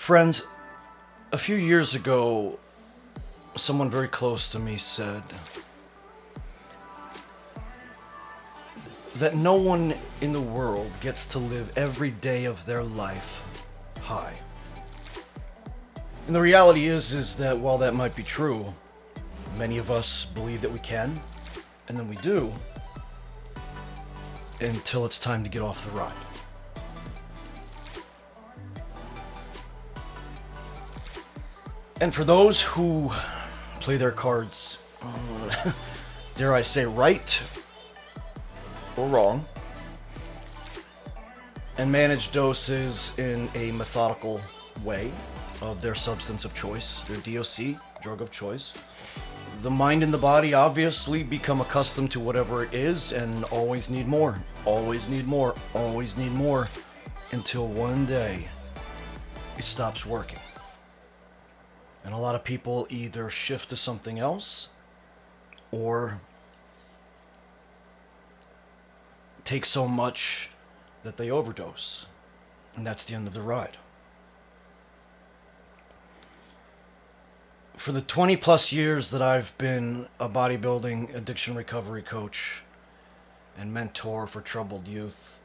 Friends, a few years ago, someone very close to me said that no one in the world gets to live every day of their life high. And the reality is that while that might be true, many of us believe that we can, and then we do, until it's time to get off the ride. And for those who play their cards, dare I say, right or wrong, and manage doses in a methodical way of their substance of choice, their DOC, drug of choice, the mind and the body obviously become accustomed to whatever it is and always need more, always need more, always need more, until one day it stops working. And a lot of people either shift to something else or take so much that they overdose. And that's the end of the ride. For the 20 plus years that I've been a bodybuilding addiction recovery coach and mentor for troubled youth,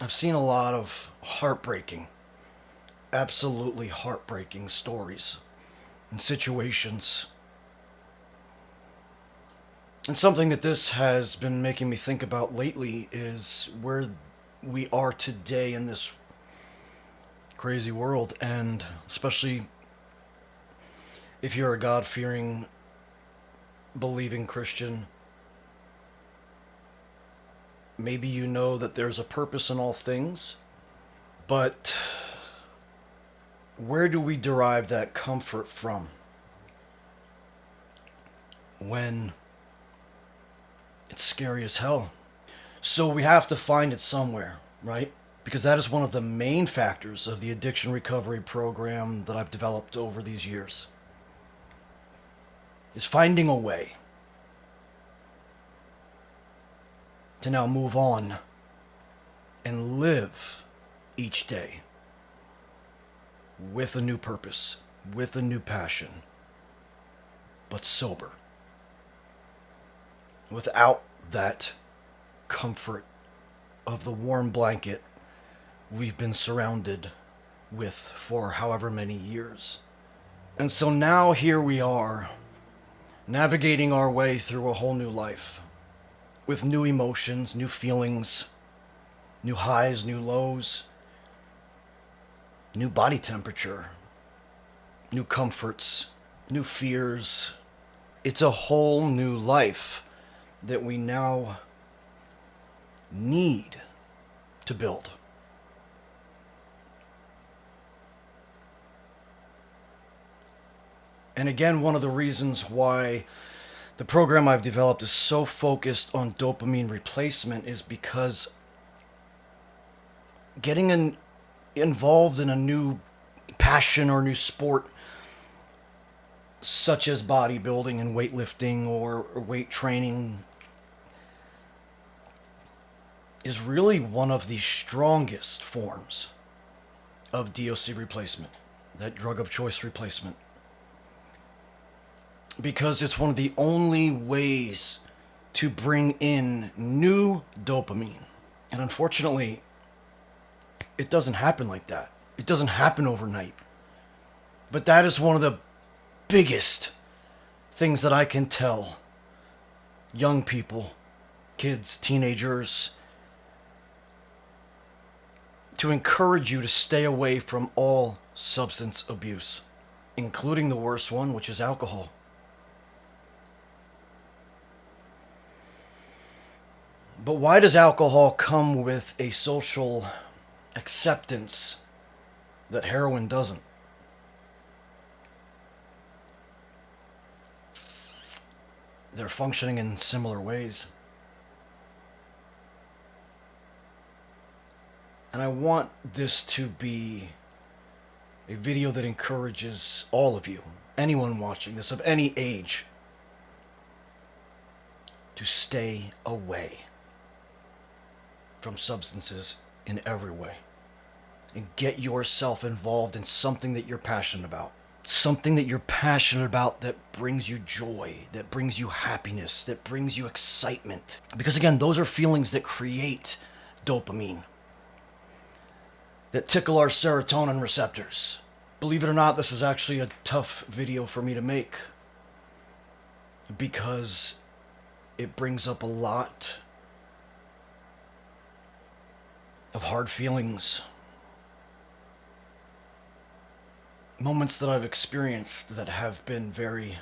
I've seen a lot of heartbreaking, absolutely heartbreaking stories and situations. And something that this has been making me think about lately is where we are today in this crazy world, and especially if you're a God-fearing, believing Christian, maybe you know that there's a purpose in all things, but where do we derive that comfort from when it's scary as hell? So we have to find it somewhere, right? Because that is one of the main factors of the addiction recovery program that I've developed over these years, is finding a way to now move on and live each day with a new purpose, with a new passion, but sober. Without that comfort of the warm blanket we've been surrounded with for however many years. And so now here we are, navigating our way through a whole new life, with new emotions, new feelings, new highs, new lows, new body temperature, new comforts, new fears. It's a whole new life that we now need to build. And again, one of the reasons why the program I've developed is so focused on dopamine replacement is because getting involved in a new passion or new sport, such as bodybuilding and weightlifting or weight training, is really one of the strongest forms of DOC replacement, that drug of choice replacement. Because it's one of the only ways to bring in new dopamine. And unfortunately, it doesn't happen like that. It doesn't happen overnight. But that is one of the biggest things that I can tell young people, kids, teenagers, to encourage you to stay away from all substance abuse, including the worst one, which is alcohol. But why does alcohol come with a social acceptance that heroin doesn't? They're functioning in similar ways. And I want this to be a video that encourages all of you, anyone watching this of any age, to stay away from substances in every way. and get yourself involved in something that you're passionate about. Something that you're passionate about that brings you joy, that brings you happiness, that brings you excitement. Because again, those are feelings that create dopamine, that tickle our serotonin receptors. Believe it or not, this is actually a tough video for me to make because it brings up a lot of hard feelings. Moments that I've experienced that have been very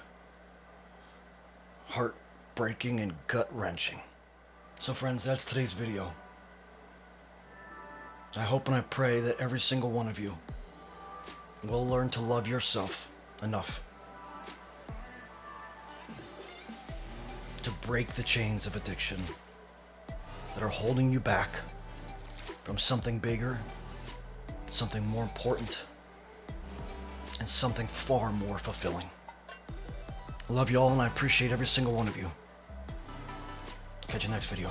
heartbreaking and gut-wrenching. So friends, that's today's video. I hope and I pray that every single one of you will learn to love yourself enough to break the chains of addiction that are holding you back from something bigger, something more important, and something far more fulfilling. I love you all, and I appreciate every single one of you. Catch you next video.